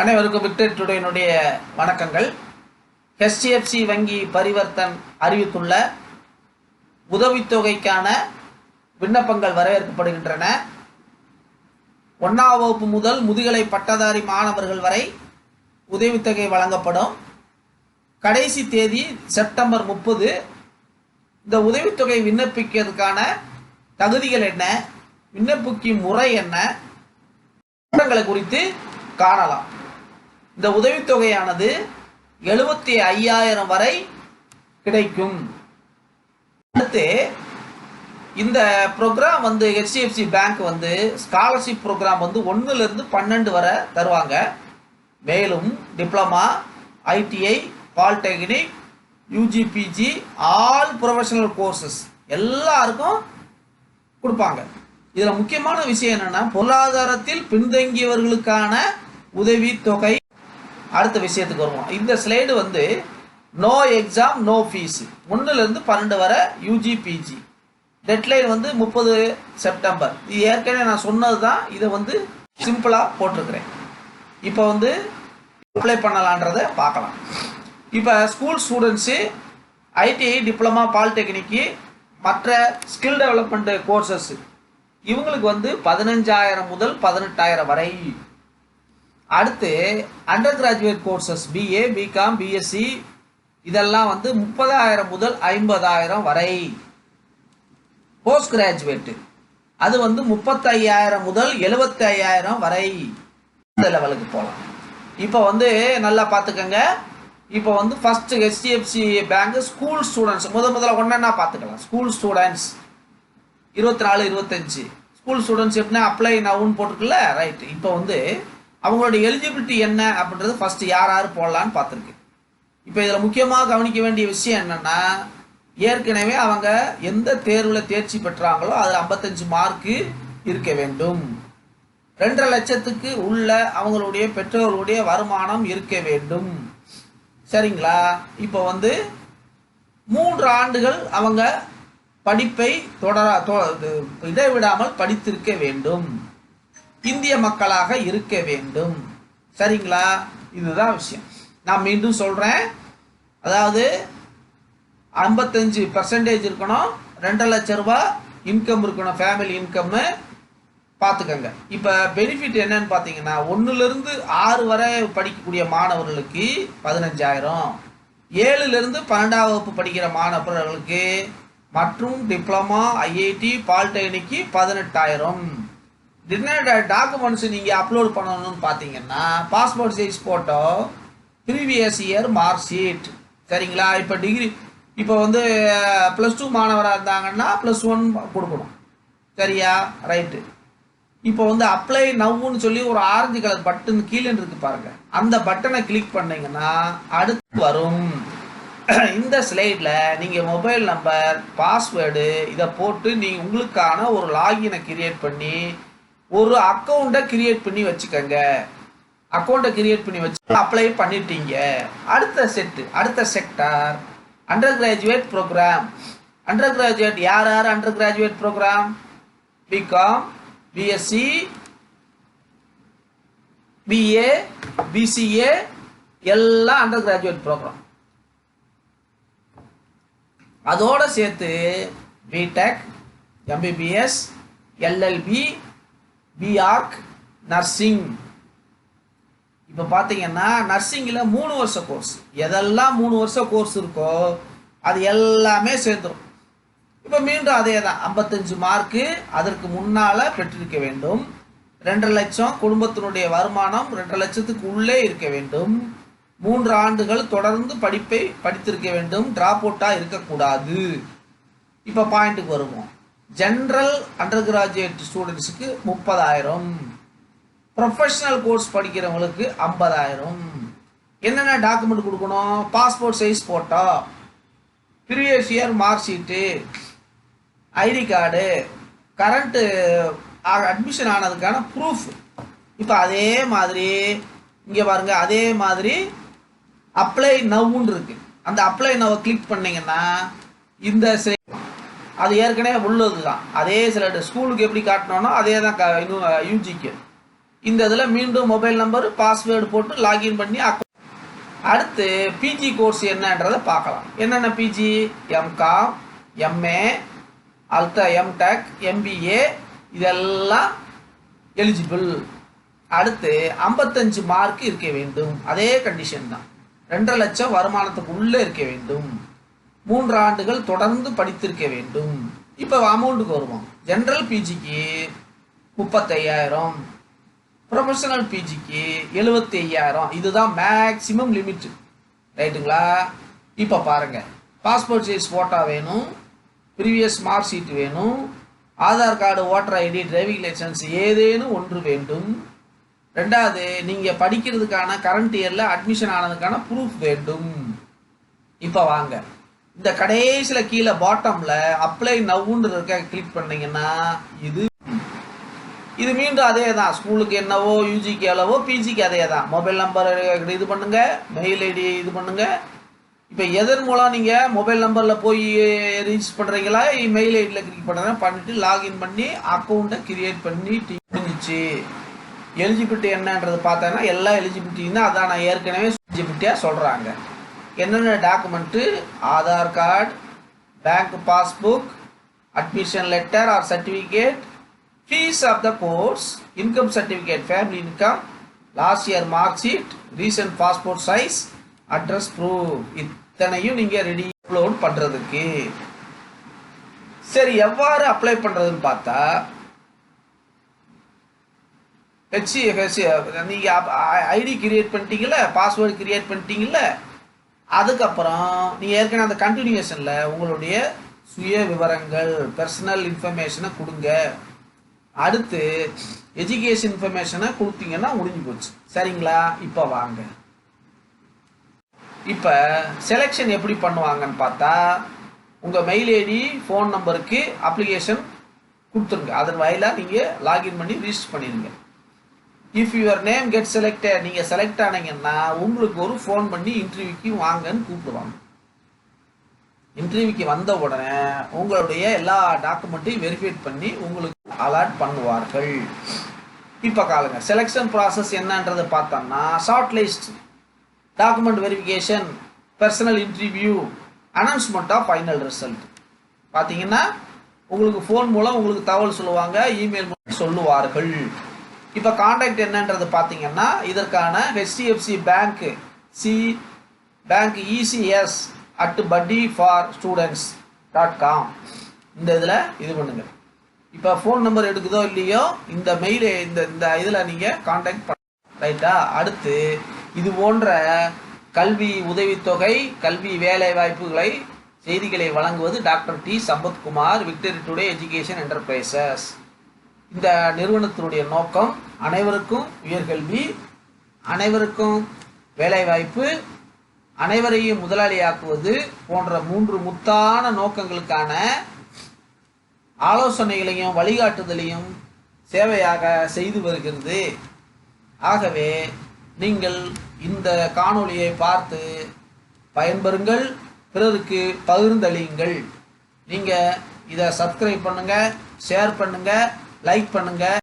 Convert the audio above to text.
அனைவருக்கும் விக்டர் டுடேனுடைய வணக்கங்கள். HDFC வங்கி பரிவர்த்தன் அறிவித்துள்ள உதவித்தொகைக்கான விண்ணப்பங்கள் வரவேற்கப்படுகின்றன. 1ஆம் வகுப்பு முதல் முதுகலை பட்டதாரி மாணவர்கள் வரை உதவித்தொகை வழங்கப்படும். கடைசி தேதி செப்டம்பர் 30. இந்த உதவித்தொகை விண்ணப்பிக்கிறதுக்கான தகுதிகள் என்ன, விண்ணப்பிக்கும் முறை என்ன, விவரங்களை குறித்து காணலாம். இந்த உதவித்தொகையானது 75,000 வரை கிடைக்கும். அடுத்து இந்த program HDFC bank scholarship program 1லிருந்து 12 வரை தருவாங்க. மேலும் diploma, ITI, polytechnic, UGPG, all professional courses எல்லாருக்கும் கொடுப்பாங்க. இதில் முக்கியமான விஷயம் என்னன்னா, பொருளாதாரத்தில் பின்தங்கியவர்களுக்கான உதவி தொகை. அடுத்த விஷயத்துக்கு வருவோம். இந்த slide no exam no fees, 1லிருந்து 12 வரை UGPG. Deadline 30 September. இது ஏற்கனவே நான் சொன்னது தான். இதை சிம்பிளாக போட்டிருக்கிறேன். இப்போ அப்ளை பண்ணலான்றதை பார்க்கலாம். இப்போ ஸ்கூல் ஸ்டூடெண்ட்ஸு, ITI, டிப்ளமா, பாலிடெக்னிக்கு, மற்ற ஸ்கில் டெவலப்மெண்ட் கோர்சஸ் இவங்களுக்கு 15,000 முதல் 18,000 வரை. அடுத்து under graduate courses BA, BCom, BSc இதெல்லாம் 30,000 முதல் 50,000 வரை. போஸ்ட் கிராஜுவேட் அது 35,000 முதல் 75,000 வரை. இந்த லெவலுக்கு போகலாம். இப்போ நல்லா பார்த்துக்கங்க. இப்போ first HDFC bank school students முதல்ல ஒன்றா பார்த்துக்கலாம். ஸ்கூல் ஸ்டூடெண்ட்ஸ் 24, 25 ஸ்கூல் ஸ்டூடெண்ட்ஸ் எப்படின்னா அப்ளை நவுன்னு போட்டிருக்குல்ல, ரைட். இப்போ அவங்களோட எலிஜிபிலிட்டி என்ன அப்படின்றது ஃபர்ஸ்ட் யார் போடலான்னு பார்த்துருக்கு. இப்போ இதில் முக்கியமாக கவனிக்க வேண்டிய விஷயம் என்னன்னா, ஏற்கனவே அவங்க எந்த தேர்வில் தேர்ச்சி பெற்றாங்களோ அதில் 55 மார்க்கு இருக்க வேண்டும். 2.5 லட்சத்துக்கு உள்ள அவங்களுடைய பெற்றோர்களுடைய வருமானம் இருக்க வேண்டும். சரிங்களா? இப்போ 3 ஆண்டுகள் அவங்க படிப்பை இடைவிடாமல் படித்திருக்க வேண்டும். இந்திய மக்களாக இருக்க வேண்டும். சரிங்களா? இதுதான் விஷயம். நான் மீண்டும் சொல்றேன். அதாவது 55% இருக்கணும், 2.5 லட்சம் ரூபாய் இன்கம் இருக்கணும், ஃபேமிலி இன்கம். பார்த்துக்கங்க. இப்போ பெனிஃபிட் என்னன்னு பார்த்தீங்கன்னா, 1லிருந்து 6 வரை படிக்கக்கூடிய மாணவர்களுக்கு 15,000, 7லிருந்து 12ஆம் வகுப்பு படிக்கிற மாணவர்களுக்கு மற்றும் டிப்ளமா, IIT, பாலிடெக்னிக்கு 18,000. டாக்குமெண்ட்ஸ் நீங்கள் அப்லோட் பண்ணணும்னு பார்த்தீங்கன்னா, passport size photo, previous year mark sheet. சரிங்களா? இப்போ டிகிரி இப்போ +2 மாணவராக இருந்தாங்கன்னா +1 கொடுக்கணும். சரியா? ரைட்டு. இப்போ அப்ளை நவ்வுன்னு சொல்லி ஒரு ஆரஞ்சு கலர் பட்டன் கீழே இருக்கு பாருங்க. அந்த பட்டனை கிளிக் பண்ணீங்கன்னா அடுத்து வரும். இந்த ஸ்லைடில் நீங்கள் மொபைல் நம்பர், பாஸ்வேர்டு இதை போட்டு நீங்கள் உங்களுக்கான ஒரு லாகினை கிரியேட் பண்ணி ஒரு அக்கௌண்ட்டை கிரியேட் பண்ணி வச்சுக்கோங்க. அக்கௌண்ட்டை கிரியேட் பண்ணி வச்சு அப்ளை பண்ணிட்டீங்க. அடுத்த sector under graduate program. Under graduate யார் under graduate program? BCom, BSc, BA, BCA எல்லாம் அண்டர் கிராஜுவேட் ப்ரோக்ராம். அதோட சேர்த்து BTech, MBBS, LLB, BArch, nursing. இப்போ பார்த்தீங்கன்னா நர்சிங்கில் 3 வருஷ கோர்ஸ். எதெல்லாம் 3 வருஷ கோர்ஸ் இருக்கோ அது எல்லாமே சேர்ந்துடும். இப்போ மீண்டும் அதே தான், 55 மார்க்கு அதற்கு முன்னால் பெற்றிருக்க வேண்டும். 2.5 லட்சம் குடும்பத்தினுடைய வருமானம் 2.5 லட்சத்துக்கு உள்ளே இருக்க வேண்டும். 3 ஆண்டுகள் தொடர்ந்து படிப்பை படித்திருக்க வேண்டும். டிராப் அவுட்டாக இருக்கக்கூடாது. இப்போ பாயிண்ட்டுக்கு வருவோம். ஜென்ரல் அண்டர் கிராஜுவேட் ஸ்டூடெண்ட்ஸுக்கு 30,000, ப்ரொஃபஷனல் கோர்ஸ் படிக்கிறவங்களுக்கு 50,000. என்னென்ன டாக்குமெண்ட் கொடுக்கணும்? Passport size photo, previous year mark sheet, ID card, current admission ஆனதுக்கான ப்ரூஃப். இப்போ அதே மாதிரி இங்கே பாருங்க, அதே மாதிரி அப்ளை நவ்வுன்னு இருக்கு. அந்த அப்ளை நவ் கிளிக் பண்ணீங்கன்னா இந்த அது ஏற்கனவே உள்ளது தான். அதே சில ஸ்கூலுக்கு எப்படி காட்டணும்னா அதே தான் யூஜிக்கு. இந்த இதில் மீண்டும் மொபைல் நம்பர் பாஸ்வேர்டு போட்டு லாகின் பண்ணி அடுத்து பிஜி கோர்ஸ் என்னன்றதை பார்க்கலாம். என்னென்ன பிஜி? எம்காம், எம்ஏ, அடுத்த எம்டெக், எம்பிஏ இதெல்லாம் எலிஜிபிள். அடுத்து 55 மார்க் இருக்க வேண்டும். அதே கண்டிஷன் தான். 2.5 லட்சம் வருமானத்துக்கு உள்ளே இருக்க வேண்டும். 3 ஆண்டுகள் தொடர்ந்து படித்திருக்க வேண்டும். இப்போ அமௌண்ட்டுக்கு வருவோம். ஜென்ரல் பிஜிக்கு 35,000, ப்ரொஃபஷனல் பிஜிக்கு 75,000. இதுதான் மேக்சிமம் லிமிட். ரைட்டுங்களா? இப்போ பாருங்கள், பாஸ்போர்ட் சைஸ் ஃபோட்டோ வேணும், ப்ரீவியஸ் மார்க் ஷீட் வேணும், Aadhaar card, voter ID, driving licence ஏதேனும் ஒன்று வேண்டும். 2வது, நீங்கள் படிக்கிறதுக்கான கரண்ட் இயரில் அட்மிஷன் ஆனதுக்கான ப்ரூஃப் வேண்டும். இப்போ வாங்க, இந்த கடைசியில் கீழே பாட்டமில் அப்ளை நவ்வுன்னு இருக்க கிளிக் பண்ணிங்கன்னா இது மீண்டும் அதே தான். ஸ்கூலுக்கு என்னவோ, யூஜிக்கு எவ்வளவோ, பிஜிக்கு அதே தான். மொபைல் நம்பர் இது பண்ணுங்கள், மெயில் ஐடி இது பண்ணுங்கள். இப்போ எதன் மூலம் நீங்கள் மொபைல் நம்பரில் போய் ரிஜிஸ்டர் பண்ணுறீங்களா, மெயில் ஐடியில் கிளிக் பண்ணுறேன் பண்ணிவிட்டு லாகின் பண்ணி அக்கௌண்ட்டை கிரியேட் பண்ணி முடிஞ்சிச்சு. எலிஜிபிலிட்டி என்னன்றது பார்த்தோன்னா எல்லா எலிஜிபிலிட்டியும் தான். அதான் நான் ஏற்கனவே எலிஜிபிலிட்டியாக சொல்கிறாங்க. என்னென்ன document? Aadhaar card, bank passbook, admission letter or certificate, fees of the course, income certificate, family income, last year mark sheet, recent passport size, address proof. இத்தனையும் நீங்கள் ரெடி அப்லோட் பண்ணுறதுக்கு. சரி, எவ்வாறு அப்ளை பண்ணுறதுன்னு பார்த்தா, நீங்கள் ஐடி கிரியேட் பண்ணிட்டீங்கல்ல, பாஸ்வேர்டு கிரியேட் பண்ணிட்டீங்கல்ல, அதுக்கப்புறம் நீங்கள் ஏற்கனவே அந்த கண்டினியூஷனில் உங்களுடைய சுய விவரங்கள், பர்சனல் இன்ஃபர்மேஷனை கொடுங்க. அடுத்து எஜுகேஷன் இன்ஃபர்மேஷனை கொடுத்தீங்கன்னா முடிஞ்சு போச்சு. சரிங்களா? இப்போ வாங்க, இப்போ செலெக்ஷன் எப்படி பண்ணுவாங்கன்னு பார்த்தா, உங்கள் மெயில் ஐடி, ஃபோன் நம்பருக்கு அப்ளிகேஷன் கொடுத்துருங்க. அதன் வாயிலாக நீங்கள் லாகின் பண்ணி ரிஜிஸ்டர் பண்ணிடுங்க. If your name get selected, நீங்கள் செலக்ட் ஆனீங்கன்னா உங்களுக்கு ஒரு ஃபோன் பண்ணி இன்டர்வியூக்கு வாங்கன்னு கூப்பிடுவாங்க. இன்டர்வியூக்கு வந்த உடனே உங்களுடைய எல்லா டாக்குமெண்ட்டையும் வெரிஃபை பண்ணி உங்களுக்கு அலாட் பண்ணுவார்கள். இப்போ காலுங்க, செலெக்ஷன் ப்ராசஸ் என்னன்றது பார்த்தோம்னா, short list, document verification, personal interview, announcement of final result. பார்த்தீங்கன்னா உங்களுக்கு ஃபோன் மூலம் உங்களுக்கு தகவல் சொல்லுவாங்க, இமெயில் மூலம் சொல்லுவார்கள். இப்போ கான்டாக்ட் என்னன்றது பார்த்தீங்கன்னா, இதற்கான ஹெச்டிஎஃப்சி பேங்க் பேங்க் ecs@buddyforstudents.com இந்த இதில் இது பண்ணுங்கள். இப்போ ஃபோன் நம்பர் எடுக்குதோ இல்லையோ, இந்த மெயில் இந்த இதில் நீங்கள் கான்டாக்ட் பண்ண. ரைட்டா? அடுத்து இது போன்ற கல்வி உதவித்தொகை, கல்வி வேலை வாய்ப்புகளை செய்திகளை வழங்குவது doctor D Sampathkumar, victory today education enterprises. இந்த நிறுவனத்தினுடைய நோக்கம் அனைவருக்கும் உயர்கல்வி, அனைவருக்கும் வேலைவாய்ப்பு, அனைவரையும் முதலாளியாக்குவது போன்ற 3 முத்தான நோக்கங்களுக்கான ஆலோசனைகளையும் வழிகாட்டுதலையும் சேவையாக செய்து வருகிறது. ஆகவே நீங்கள் இந்த காணொளியை பார்த்து பயன்பெறுங்கள், பிறருக்கு பகிர்ந்தளியுங்கள். நீங்கள் இதை சப்ஸ்கிரைப் பண்ணுங்கள், ஷேர் பண்ணுங்கள், லைக் பண்ணுங்கள்.